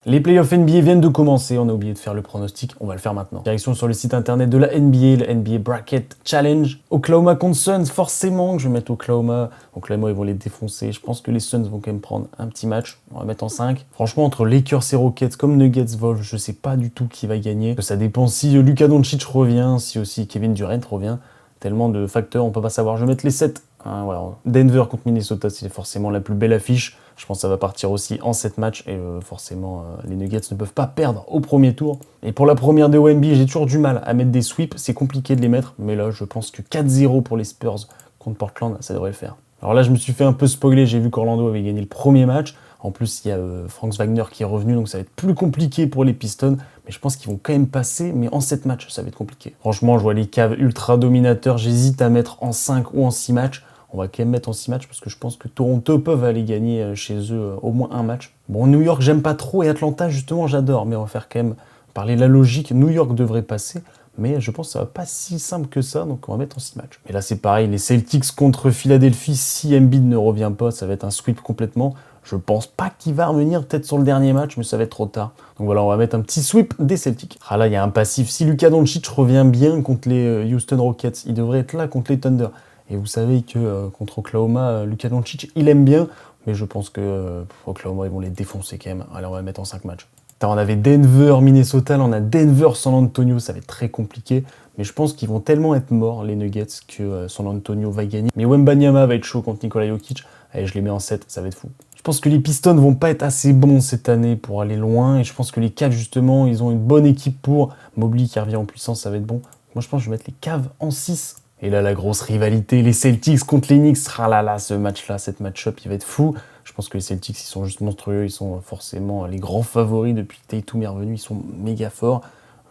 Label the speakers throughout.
Speaker 1: Les playoffs NBA viennent de commencer, on a oublié de faire le pronostic, on va le faire maintenant. Direction sur le site internet de la NBA, le NBA Bracket Challenge. Oklahoma contre Suns, forcément que je vais mettre Oklahoma. Oklahoma, ils vont les défoncer. Je pense que les Suns vont quand même prendre un petit match. On va mettre en 5. Franchement, entre Lakers et Rockets, comme Nuggets, Wolves, je sais pas du tout qui va gagner. Ça dépend si Luka Doncic revient, si aussi Kevin Durant revient. Tellement de facteurs, on peut pas savoir. Je vais mettre les 7. Hein, voilà. Denver contre Minnesota, c'est forcément la plus belle affiche. Je pense que ça va partir aussi en 7 matchs et forcément les Nuggets ne peuvent pas perdre au premier tour. Et pour la première de OMB, j'ai toujours du mal à mettre des sweeps, c'est compliqué de les mettre, mais là je pense que 4-0 pour les Spurs contre Portland, ça devrait le faire. Alors là je me suis fait un peu spoiler, j'ai vu qu'Orlando avait gagné le premier match. En plus, il y a Franz Wagner qui est revenu, donc ça va être plus compliqué pour les Pistons. Mais je pense qu'ils vont quand même passer, mais en 7 matchs, ça va être compliqué. Franchement, je vois les Cavs ultra dominateurs. J'hésite à mettre en 5 ou en 6 matchs. On va quand même mettre en 6 matchs parce que je pense que Toronto peuvent aller gagner chez eux au moins un match. Bon, New York, j'aime pas trop, et Atlanta, justement, j'adore. Mais on va faire quand même parler de la logique. New York devrait passer. Mais je pense que ça va pas si simple que ça, donc on va mettre en 6 matchs. Et là, c'est pareil, les Celtics contre Philadelphie, si Embiid ne revient pas, ça va être un sweep complètement. Je pense pas qu'il va revenir, peut-être sur le dernier match, mais ça va être trop tard. Donc voilà, on va mettre un petit sweep des Celtics. Ah là, il y a un passif. Si Luka Doncic revient bien contre les Houston Rockets, il devrait être là contre les Thunder. Et vous savez que contre Oklahoma, Luka Doncic, il aime bien, mais je pense que Oklahoma, ils vont les défoncer quand même. Allez, on va le mettre en 5 matchs. On avait Denver, Minnesota, là on a Denver, San Antonio, ça va être très compliqué. Mais je pense qu'ils vont tellement être morts, les Nuggets, que San Antonio va gagner. Mais Wembanyama va être chaud contre Nikola Jokic. Allez, je les mets en 7, ça va être fou. Je pense que les Pistons vont pas être assez bons cette année pour aller loin. Et je pense que les Cavs, justement, ils ont une bonne équipe pour. Mobley qui revient en puissance, ça va être bon. Moi, je pense que je vais mettre les Cavs en 6. Et là, la grosse rivalité, les Celtics contre les Knicks. Ah là là, ce match-là, cette match-up, il va être fou. Je pense que les Celtics, ils sont juste monstrueux. Ils sont forcément les grands favoris depuis que Tatum est revenu. Ils sont méga forts.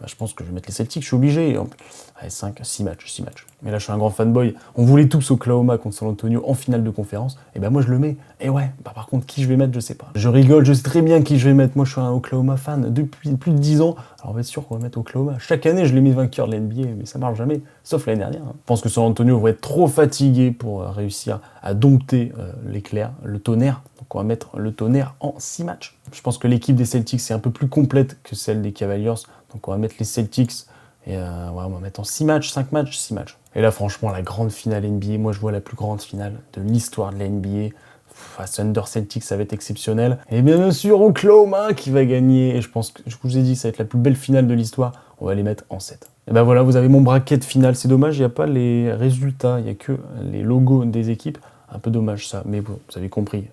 Speaker 1: Je pense que je vais mettre les Celtics, je suis obligé. Allez, 6 matchs. Mais là, je suis un grand fanboy. On voulait tous Oklahoma contre San Antonio en finale de conférence. Et ben moi, je le mets. Et ouais, par contre, qui je vais mettre, je sais pas. Je rigole, je sais très bien qui je vais mettre. Moi, je suis un Oklahoma fan depuis plus de 10 ans. Alors, on va être sûr qu'on va mettre Oklahoma. Chaque année, je les mets vainqueurs de l'NBA, mais ça marche jamais. Sauf l'année dernière. Je pense que San Antonio va être trop fatigué pour réussir à dompter l'éclair, le tonnerre. Donc, on va mettre le tonnerre en 6 matchs. Je pense que l'équipe des Celtics est un peu plus complète que celle des Cavaliers. Donc on va mettre les Celtics et ouais, on va mettre en 6 matchs, 5 matchs, 6 matchs. Et là franchement la grande finale NBA, moi je vois la plus grande finale de l'histoire de la NBA. Thunder Celtics, ça va être exceptionnel. Et bien sûr Oklahoma qui va gagner. Et je pense que, je vous ai dit, ça va être la plus belle finale de l'histoire. On va les mettre en 7. Et ben voilà, vous avez mon bracket final. C'est dommage, il n'y a pas les résultats, il n'y a que les logos des équipes. Un peu dommage ça, mais bon, vous avez compris.